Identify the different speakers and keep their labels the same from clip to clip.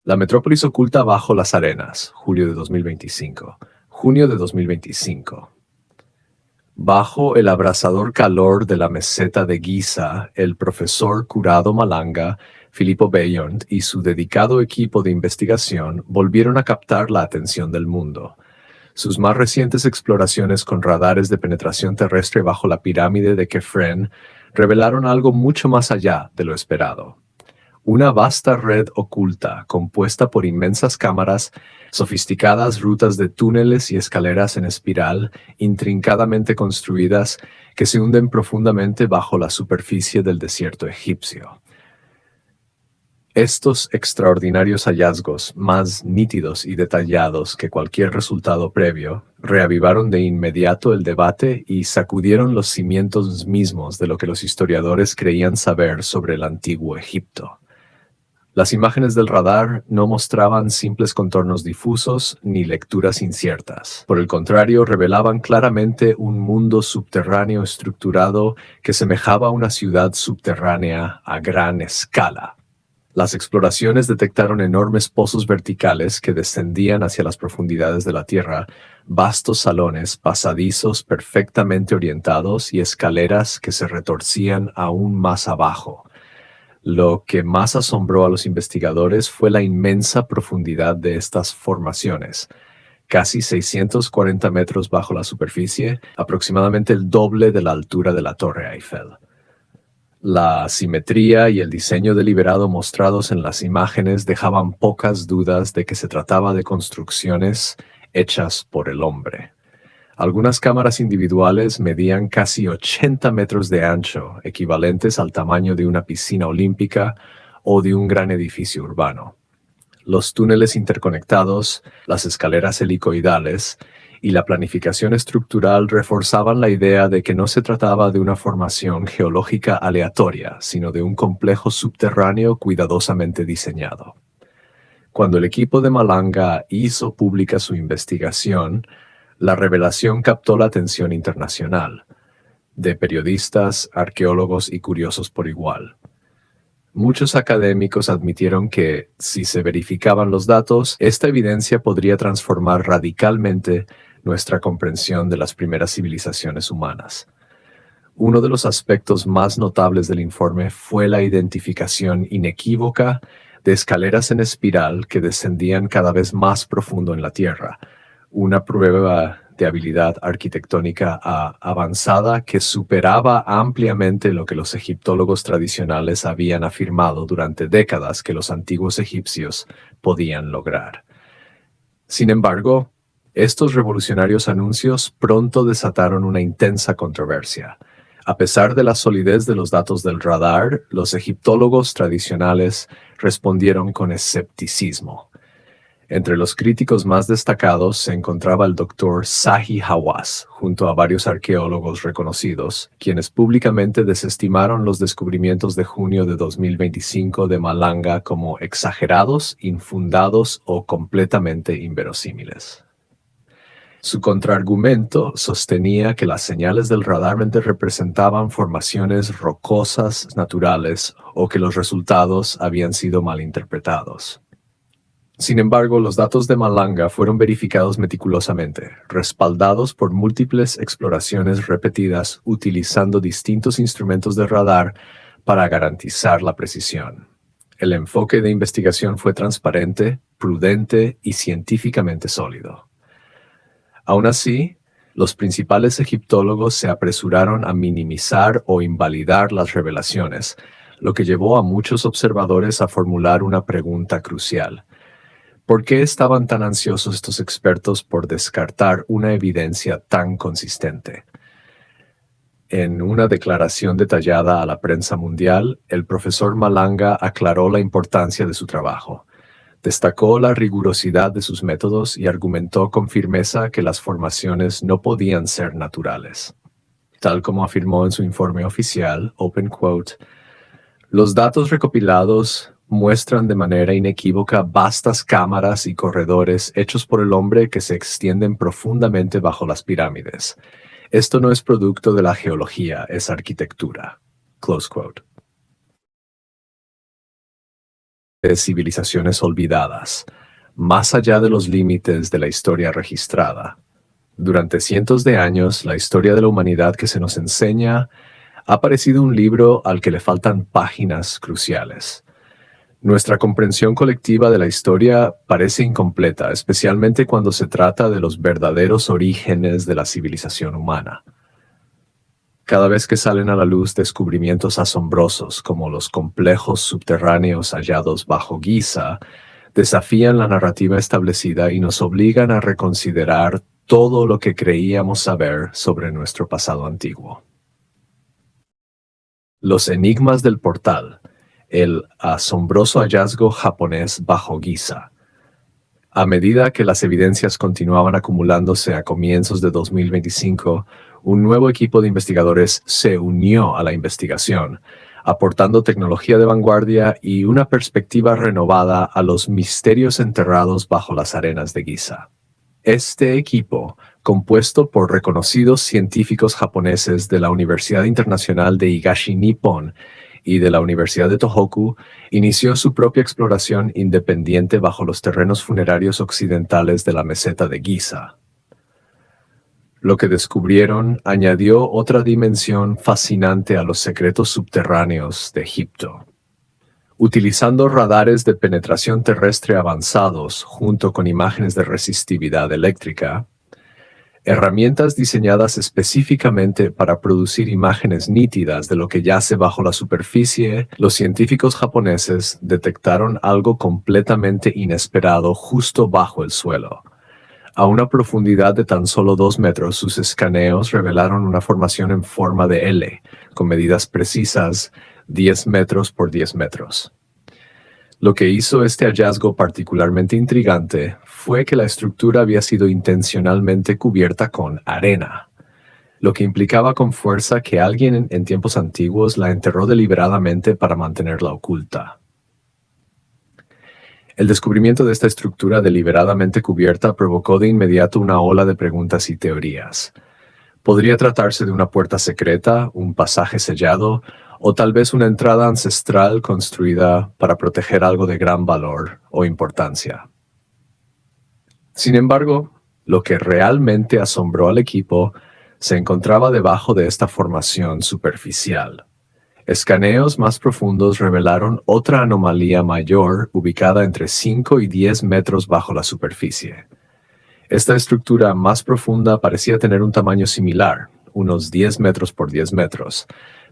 Speaker 1: La metrópolis oculta bajo las arenas, julio de 2025. Junio de 2025. Bajo el abrasador calor de la meseta de Giza, el profesor Curado Malanga, Filippo Bayond y su dedicado equipo de investigación volvieron a captar la atención del mundo. Sus más recientes exploraciones con radares de penetración terrestre bajo la pirámide de Kefren revelaron algo mucho más allá de lo esperado. Una vasta red oculta, compuesta por inmensas cámaras, sofisticadas rutas de túneles y escaleras en espiral, intrincadamente construidas, que se hunden profundamente bajo la superficie del desierto egipcio. Estos extraordinarios hallazgos, más nítidos y detallados que cualquier resultado previo, reavivaron de inmediato el debate y sacudieron los cimientos mismos de lo que los historiadores creían saber sobre el antiguo Egipto. Las imágenes del radar no mostraban simples contornos difusos ni lecturas inciertas. Por el contrario, revelaban claramente un mundo subterráneo estructurado que semejaba a una ciudad subterránea a gran escala. Las exploraciones detectaron enormes pozos verticales que descendían hacia las profundidades de la Tierra, vastos salones pasadizos perfectamente orientados y escaleras que se retorcían aún más abajo. Lo que más asombró a los investigadores fue la inmensa profundidad de estas formaciones, casi 640 metros bajo la superficie, aproximadamente el doble de la altura de la Torre Eiffel. La simetría y el diseño deliberado mostrados en las imágenes dejaban pocas dudas de que se trataba de construcciones hechas por el hombre. Algunas cámaras individuales medían casi 80 metros de ancho, equivalentes al tamaño de una piscina olímpica o de un gran edificio urbano. Los túneles interconectados, las escaleras helicoidales y la planificación estructural reforzaban la idea de que no se trataba de una formación geológica aleatoria, sino de un complejo subterráneo cuidadosamente diseñado. Cuando el equipo de Malanga hizo pública su investigación, la revelación captó la atención internacional, de periodistas, arqueólogos y curiosos por igual. Muchos académicos admitieron que, si se verificaban los datos, esta evidencia podría transformar radicalmente nuestra comprensión de las primeras civilizaciones humanas. Uno de los aspectos más notables del informe fue la identificación inequívoca de escaleras en espiral que descendían cada vez más profundo en la Tierra, una prueba de habilidad arquitectónica avanzada que superaba ampliamente lo que los egiptólogos tradicionales habían afirmado durante décadas que los antiguos egipcios podían lograr. Sin embargo, estos revolucionarios anuncios pronto desataron una intensa controversia. A pesar de la solidez de los datos del radar, los egiptólogos tradicionales respondieron con escepticismo. Entre los críticos más destacados se encontraba el doctor Zahi Hawass, junto a varios arqueólogos reconocidos, quienes públicamente desestimaron los descubrimientos de junio de 2025 de Malanga como exagerados, infundados o completamente inverosímiles. Su contraargumento sostenía que las señales del radar representaban formaciones rocosas naturales o que los resultados habían sido malinterpretados. Sin embargo, los datos de Malanga fueron verificados meticulosamente, respaldados por múltiples exploraciones repetidas utilizando distintos instrumentos de radar para garantizar la precisión. El enfoque de investigación fue transparente, prudente y científicamente sólido. Aún así, los principales egiptólogos se apresuraron a minimizar o invalidar las revelaciones, lo que llevó a muchos observadores a formular una pregunta crucial. ¿Por qué estaban tan ansiosos estos expertos por descartar una evidencia tan consistente? En una declaración detallada a la prensa mundial, el profesor Malanga aclaró la importancia de su trabajo. Destacó la rigurosidad de sus métodos y argumentó con firmeza que las formaciones no podían ser naturales. Tal como afirmó en su informe oficial, open quote, los datos recopilados muestran de manera inequívoca vastas cámaras y corredores hechos por el hombre que se extienden profundamente bajo las pirámides. Esto no es producto de la geología, es arquitectura. Close quote. de civilizaciones olvidadas, más allá de los límites de la historia registrada. Durante cientos de años, la historia de la humanidad que se nos enseña ha parecido un libro al que le faltan páginas cruciales. Nuestra comprensión colectiva de la historia parece incompleta, especialmente cuando se trata de los verdaderos orígenes de la civilización humana. Cada vez que salen a la luz descubrimientos asombrosos como los complejos subterráneos hallados bajo Giza, desafían la narrativa establecida y nos obligan a reconsiderar todo lo que creíamos saber sobre nuestro pasado antiguo. Los enigmas del portal, el asombroso hallazgo japonés bajo Giza. A medida que las evidencias continuaban acumulándose a comienzos de 2025, un nuevo equipo de investigadores se unió a la investigación, aportando tecnología de vanguardia y una perspectiva renovada a los misterios enterrados bajo las arenas de Giza. Este equipo, compuesto por reconocidos científicos japoneses de la Universidad Internacional de Higashi Nippon y de la Universidad de Tohoku, inició su propia exploración independiente bajo los terrenos funerarios occidentales de la meseta de Giza. Lo que descubrieron añadió otra dimensión fascinante a los secretos subterráneos de Egipto. Utilizando radares de penetración terrestre avanzados junto con imágenes de resistividad eléctrica, herramientas diseñadas específicamente para producir imágenes nítidas de lo que yace bajo la superficie, los científicos japoneses detectaron algo completamente inesperado justo bajo el suelo. A una profundidad de tan solo 2 metros, sus escaneos revelaron una formación en forma de L, con medidas precisas, 10 metros por 10 metros. Lo que hizo este hallazgo particularmente intrigante fue que la estructura había sido intencionalmente cubierta con arena, lo que implicaba con fuerza que alguien en tiempos antiguos la enterró deliberadamente para mantenerla oculta. El descubrimiento de esta estructura deliberadamente cubierta provocó de inmediato una ola de preguntas y teorías. ¿Podría tratarse de una puerta secreta, un pasaje sellado, o tal vez una entrada ancestral construida para proteger algo de gran valor o importancia? Sin embargo, lo que realmente asombró al equipo se encontraba debajo de esta formación superficial. Escaneos más profundos revelaron otra anomalía mayor ubicada entre 5 y 10 metros bajo la superficie. Esta estructura más profunda parecía tener un tamaño similar, unos 10 metros por 10 metros,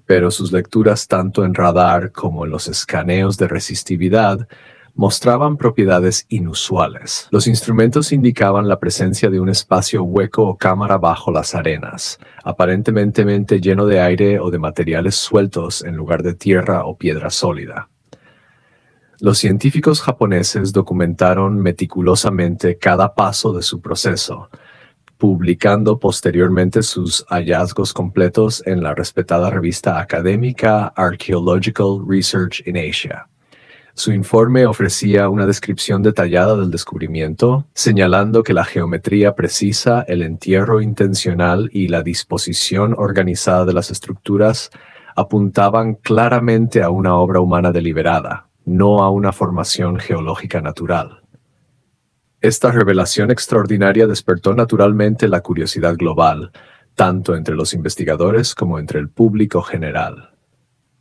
Speaker 1: pero sus lecturas tanto en radar como en los escaneos de resistividad mostraban propiedades inusuales. Los instrumentos indicaban la presencia de un espacio hueco o cámara bajo las arenas, aparentemente lleno de aire o de materiales sueltos en lugar de tierra o piedra sólida. Los científicos japoneses documentaron meticulosamente cada paso de su proceso, publicando posteriormente sus hallazgos completos en la respetada revista académica Archaeological Research in Asia. Su informe ofrecía una descripción detallada del descubrimiento, señalando que la geometría precisa, el entierro intencional y la disposición organizada de las estructuras apuntaban claramente a una obra humana deliberada, no a una formación geológica natural. Esta revelación extraordinaria despertó naturalmente la curiosidad global, tanto entre los investigadores como entre el público general.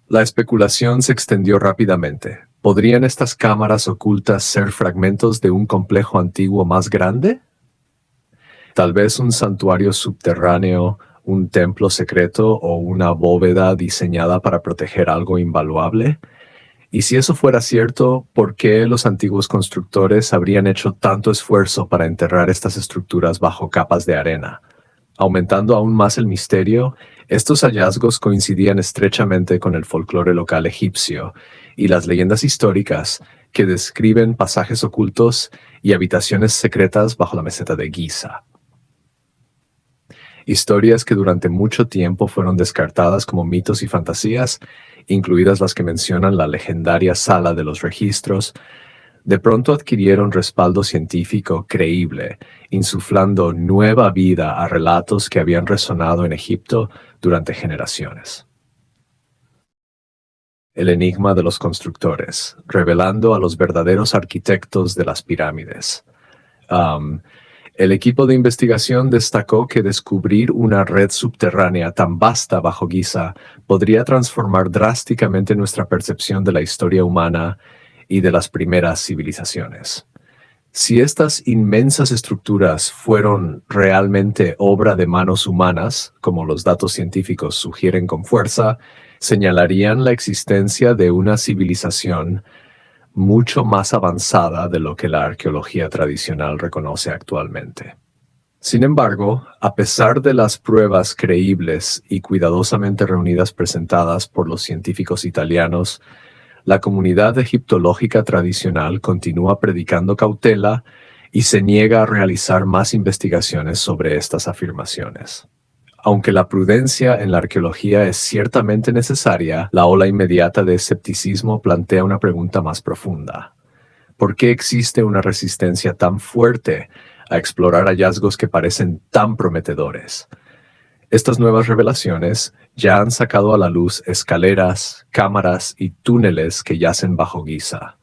Speaker 1: La especulación se extendió rápidamente. ¿Podrían estas cámaras ocultas ser fragmentos de un complejo antiguo más grande? Tal vez un santuario subterráneo, un templo secreto o una bóveda diseñada para proteger algo invaluable. Y si eso fuera cierto, ¿por qué los antiguos constructores habrían hecho tanto esfuerzo para enterrar estas estructuras bajo capas de arena? Aumentando aún más el misterio, estos hallazgos coincidían estrechamente con el folclore local egipcio y las leyendas históricas que describen pasajes ocultos y habitaciones secretas bajo la meseta de Giza. Historias que durante mucho tiempo fueron descartadas como mitos y fantasías, incluidas las que mencionan la legendaria Sala de los Registros, de pronto adquirieron respaldo científico creíble, insuflando nueva vida a relatos que habían resonado en Egipto durante generaciones. el enigma de los constructores, revelando a los verdaderos arquitectos de las pirámides. El equipo de investigación destacó que descubrir una red subterránea tan vasta bajo Giza podría transformar drásticamente nuestra percepción de la historia humana y de las primeras civilizaciones. Si estas inmensas estructuras fueron realmente obra de manos humanas, como los datos científicos sugieren con fuerza, señalarían la existencia de una civilización mucho más avanzada de lo que la arqueología tradicional reconoce actualmente. Sin embargo, a pesar de las pruebas creíbles y cuidadosamente reunidas presentadas por los científicos italianos, la comunidad egiptológica tradicional continúa predicando cautela y se niega a realizar más investigaciones sobre estas afirmaciones. Aunque la prudencia en la arqueología es ciertamente necesaria, la ola inmediata de escepticismo plantea una pregunta más profunda. ¿Por qué existe una resistencia tan fuerte a explorar hallazgos que parecen tan prometedores? Estas nuevas revelaciones ya han sacado a la luz escaleras, cámaras y túneles que yacen bajo Giza,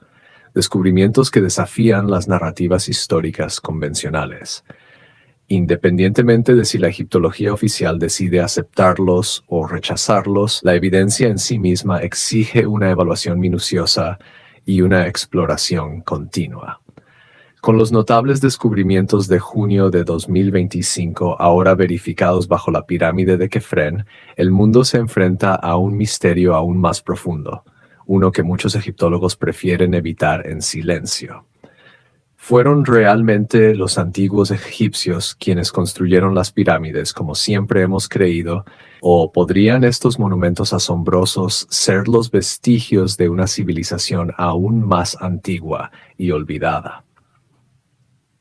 Speaker 1: descubrimientos que desafían las narrativas históricas convencionales. Independientemente de si la egiptología oficial decide aceptarlos o rechazarlos, la evidencia en sí misma exige una evaluación minuciosa y una exploración continua. Con los notables descubrimientos de junio de 2025 ahora verificados bajo la pirámide de Kefren, el mundo se enfrenta a un misterio aún más profundo, uno que muchos egiptólogos prefieren evitar en silencio. ¿Fueron realmente los antiguos egipcios quienes construyeron las pirámides como siempre hemos creído? ¿O podrían estos monumentos asombrosos ser los vestigios de una civilización aún más antigua y olvidada?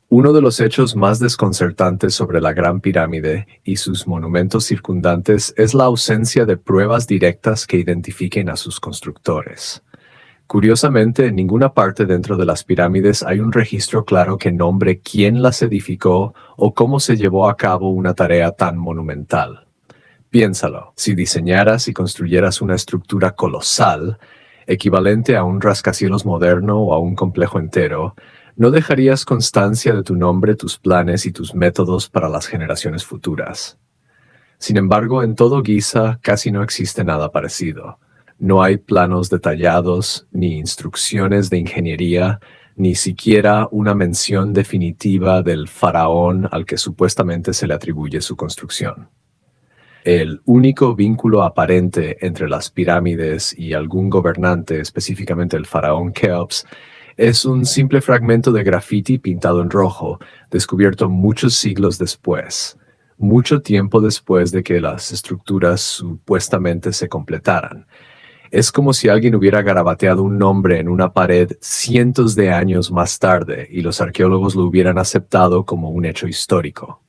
Speaker 1: Uno de los hechos más desconcertantes sobre la Gran Pirámide y sus monumentos circundantes es la ausencia de pruebas directas que identifiquen a sus constructores. Curiosamente, en ninguna parte dentro de las pirámides hay un registro claro que nombre quién las edificó o cómo se llevó a cabo una tarea tan monumental. Piénsalo, si diseñaras y construyeras una estructura colosal, equivalente a un rascacielos moderno o a un complejo entero, ¿no dejarías constancia de tu nombre, tus planes y tus métodos para las generaciones futuras? Sin embargo, en todo Giza casi no existe nada parecido. No hay planos detallados, ni instrucciones de ingeniería, ni siquiera una mención definitiva del faraón al que supuestamente se le atribuye su construcción. El único vínculo aparente entre las pirámides y algún gobernante, específicamente el faraón Keops, es un simple fragmento de grafiti pintado en rojo, descubierto muchos siglos después, mucho tiempo después de que las estructuras supuestamente se completaran. Es como si alguien hubiera garabateado un nombre en una pared cientos de años más tarde y los arqueólogos lo hubieran aceptado como un hecho histórico.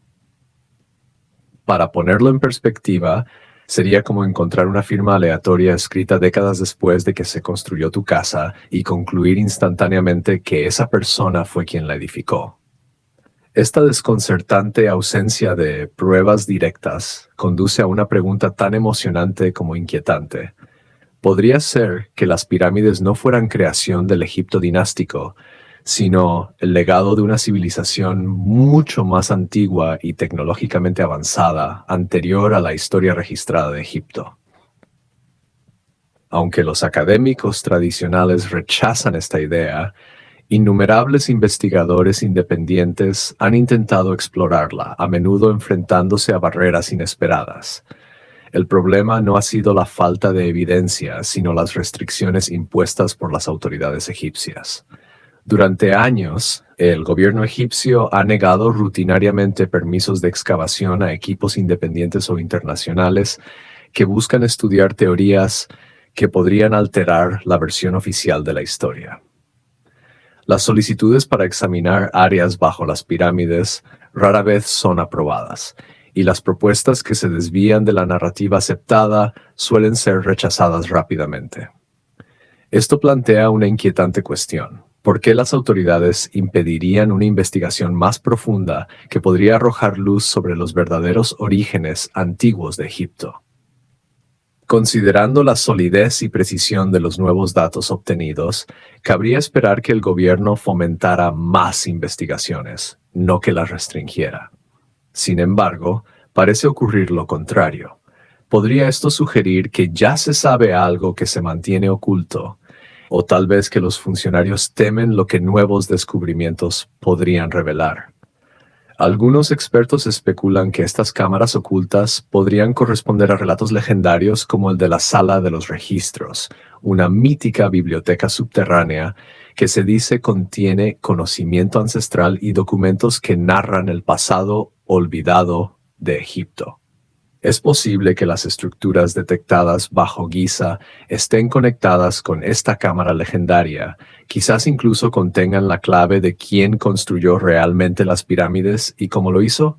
Speaker 1: Para ponerlo en perspectiva, sería como encontrar una firma aleatoria escrita décadas después de que se construyó tu casa y concluir instantáneamente que esa persona fue quien la edificó. Esta desconcertante ausencia de pruebas directas conduce a una pregunta tan emocionante como inquietante. ¿Podría ser que las pirámides no fueran creación del Egipto dinástico, sino el legado de una civilización mucho más antigua y tecnológicamente avanzada, anterior a la historia registrada de Egipto? Aunque los académicos tradicionales rechazan esta idea, innumerables investigadores independientes han intentado explorarla, a menudo enfrentándose a barreras inesperadas. El problema no ha sido la falta de evidencia, sino las restricciones impuestas por las autoridades egipcias. Durante años, el gobierno egipcio ha negado rutinariamente permisos de excavación a equipos independientes o internacionales que buscan estudiar teorías que podrían alterar la versión oficial de la historia. Las solicitudes para examinar áreas bajo las pirámides rara vez son aprobadas, y las propuestas que se desvían de la narrativa aceptada suelen ser rechazadas rápidamente. Esto plantea una inquietante cuestión. ¿Por qué las autoridades impedirían una investigación más profunda que podría arrojar luz sobre los verdaderos orígenes antiguos de Egipto? Considerando la solidez y precisión de los nuevos datos obtenidos, cabría esperar que el gobierno fomentara más investigaciones, no que las restringiera. Sin embargo, parece ocurrir lo contrario. ¿Podría esto sugerir que ya se sabe algo que se mantiene oculto? O tal vez que los funcionarios temen lo que nuevos descubrimientos podrían revelar. Algunos expertos especulan que estas cámaras ocultas podrían corresponder a relatos legendarios como el de la Sala de los Registros, una mítica biblioteca subterránea que se dice contiene conocimiento ancestral y documentos que narran el pasado olvidado de Egipto. Es posible que las estructuras detectadas bajo Giza estén conectadas con esta cámara legendaria, quizás incluso contengan la clave de quién construyó realmente las pirámides y cómo lo hizo.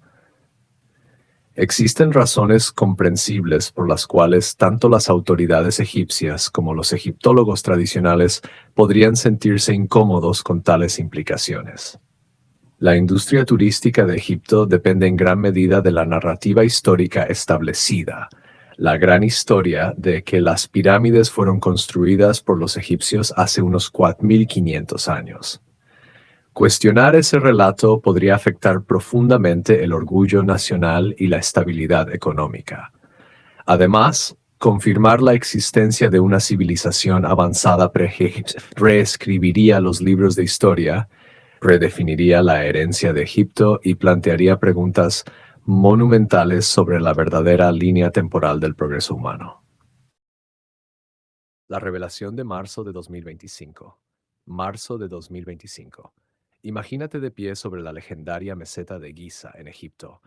Speaker 1: Existen razones comprensibles por las cuales tanto las autoridades egipcias como los egiptólogos tradicionales podrían sentirse incómodos con tales implicaciones. La industria turística de Egipto depende en gran medida de la narrativa histórica establecida, la gran historia de que las pirámides fueron construidas por los egipcios hace unos 4.500 años. Cuestionar ese relato podría afectar profundamente el orgullo nacional y la estabilidad económica. Además, confirmar la existencia de una civilización avanzada pre-egipcia reescribiría los libros de historia, redefiniría la herencia de Egipto y plantearía preguntas monumentales sobre la verdadera línea temporal del progreso humano. La revelación de marzo de 2025. Marzo de 2025. Imagínate de pie sobre la legendaria meseta de Giza, en Egipto,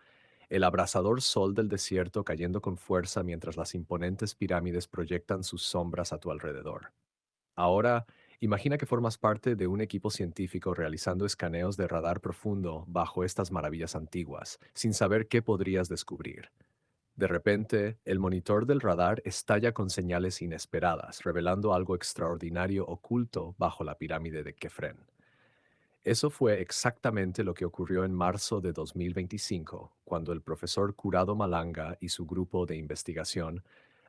Speaker 1: el abrasador sol del desierto cayendo con fuerza mientras las imponentes pirámides proyectan sus sombras a tu alrededor. Ahora, imagina que formas parte de un equipo científico realizando escaneos de radar profundo bajo estas maravillas antiguas, sin saber qué podrías descubrir. De repente, el monitor del radar estalla con señales inesperadas, revelando algo extraordinario oculto bajo la pirámide de Kefren. Eso fue exactamente lo que ocurrió en marzo de 2025, cuando el profesor Curado Malanga y su grupo de investigación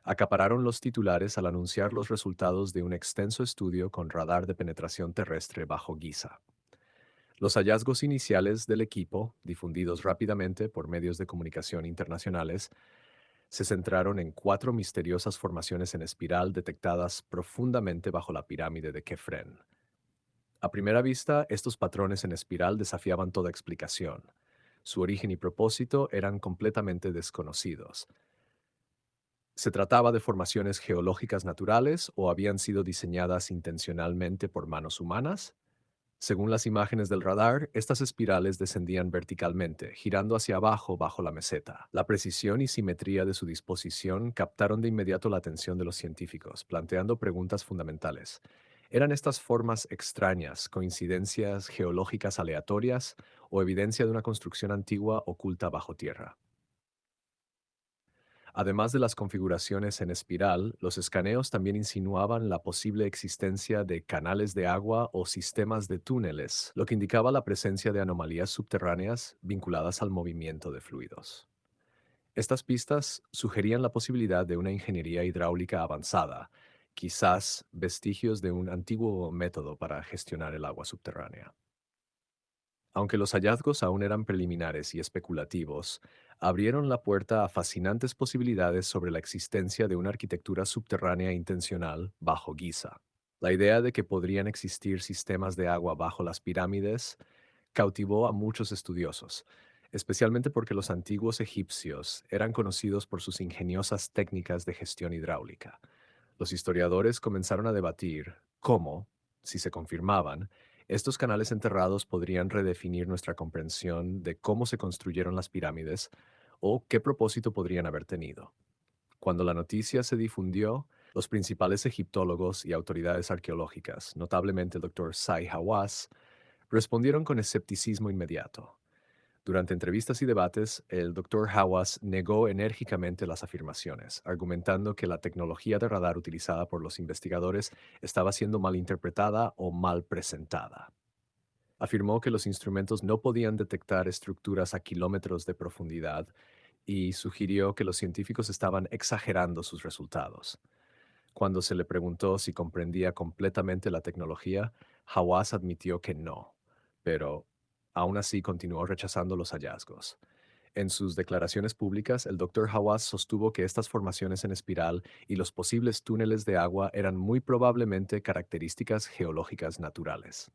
Speaker 1: acapararon los titulares al anunciar los resultados de un extenso estudio con radar de penetración terrestre bajo Giza. Los hallazgos iniciales del equipo, difundidos rápidamente por medios de comunicación internacionales, se centraron en 4 misteriosas formaciones en espiral detectadas profundamente bajo la pirámide de Kefren. A primera vista, estos patrones en espiral desafiaban toda explicación. Su origen y propósito eran completamente desconocidos. ¿Se trataba de formaciones geológicas naturales o habían sido diseñadas intencionalmente por manos humanas? Según las imágenes del radar, estas espirales descendían verticalmente, girando hacia abajo bajo la meseta. La precisión y simetría de su disposición captaron de inmediato la atención de los científicos, planteando preguntas fundamentales. ¿Eran estas formas extrañas, coincidencias geológicas aleatorias o evidencia de una construcción antigua oculta bajo tierra? Además de las configuraciones en espiral, los escaneos también insinuaban la posible existencia de canales de agua o sistemas de túneles, lo que indicaba la presencia de anomalías subterráneas vinculadas al movimiento de fluidos. Estas pistas sugerían la posibilidad de una ingeniería hidráulica avanzada, quizás vestigios de un antiguo método para gestionar el agua subterránea. Aunque los hallazgos aún eran preliminares y especulativos, abrieron la puerta a fascinantes posibilidades sobre la existencia de una arquitectura subterránea intencional bajo Giza. La idea de que podrían existir sistemas de agua bajo las pirámides cautivó a muchos estudiosos, especialmente porque los antiguos egipcios eran conocidos por sus ingeniosas técnicas de gestión hidráulica. Los historiadores comenzaron a debatir cómo, si se confirmaban, estos canales enterrados podrían redefinir nuestra comprensión de cómo se construyeron las pirámides o qué propósito podrían haber tenido. Cuando la noticia se difundió, los principales egiptólogos y autoridades arqueológicas, notablemente el Dr. Sai Hawass, respondieron con escepticismo inmediato. Durante entrevistas y debates, el Dr. Hawass negó enérgicamente las afirmaciones, argumentando que la tecnología de radar utilizada por los investigadores estaba siendo mal interpretada o mal presentada. Afirmó que los instrumentos no podían detectar estructuras a kilómetros de profundidad y sugirió que los científicos estaban exagerando sus resultados. Cuando se le preguntó si comprendía completamente la tecnología, Hawass admitió que no, pero aún así continuó rechazando los hallazgos. En sus declaraciones públicas, el Dr. Hawass sostuvo que estas formaciones en espiral y los posibles túneles de agua eran muy probablemente características geológicas naturales.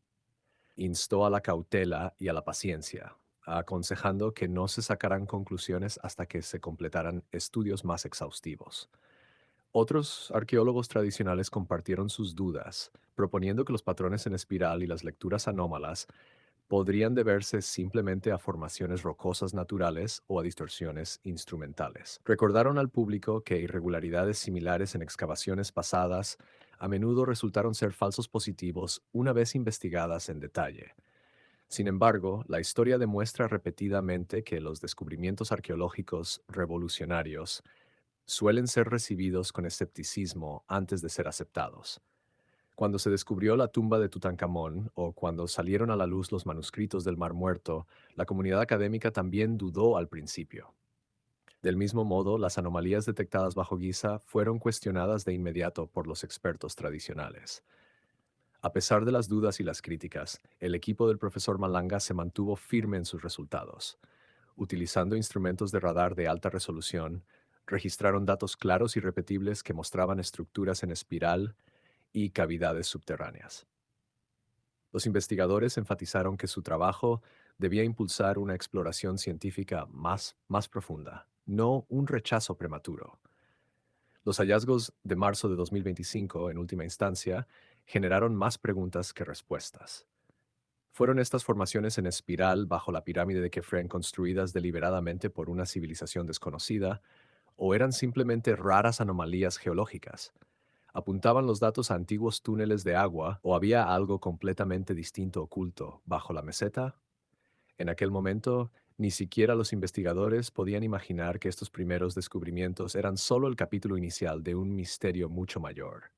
Speaker 1: Instó a la cautela y a la paciencia, aconsejando que no se sacaran conclusiones hasta que se completaran estudios más exhaustivos. Otros arqueólogos tradicionales compartieron sus dudas, proponiendo que los patrones en espiral y las lecturas anómalas podrían deberse simplemente a formaciones rocosas naturales o a distorsiones instrumentales. Recordaron al público que irregularidades similares en excavaciones pasadas a menudo resultaron ser falsos positivos una vez investigadas en detalle. Sin embargo, la historia demuestra repetidamente que los descubrimientos arqueológicos revolucionarios suelen ser recibidos con escepticismo antes de ser aceptados. Cuando se descubrió la tumba de Tutankamón o cuando salieron a la luz los manuscritos del Mar Muerto, la comunidad académica también dudó al principio. Del mismo modo, las anomalías detectadas bajo Giza fueron cuestionadas de inmediato por los expertos tradicionales. A pesar de las dudas y las críticas, el equipo del profesor Malanga se mantuvo firme en sus resultados. Utilizando instrumentos de radar de alta resolución, registraron datos claros y repetibles que mostraban estructuras en espiral y cavidades subterráneas. Los investigadores enfatizaron que su trabajo debía impulsar una exploración científica más profunda, no un rechazo prematuro. Los hallazgos de marzo de 2025, en última instancia, generaron más preguntas que respuestas. ¿Fueron estas formaciones en espiral bajo la pirámide de Kefren construidas deliberadamente por una civilización desconocida, o eran simplemente raras anomalías geológicas? ¿Apuntaban los datos a antiguos túneles de agua o había algo completamente distinto oculto bajo la meseta? En aquel momento, ni siquiera los investigadores podían imaginar que estos primeros descubrimientos eran solo el capítulo inicial de un misterio mucho mayor.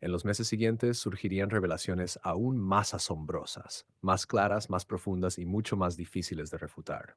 Speaker 1: En los meses siguientes surgirían revelaciones aún más asombrosas, más claras, más profundas y mucho más difíciles de refutar.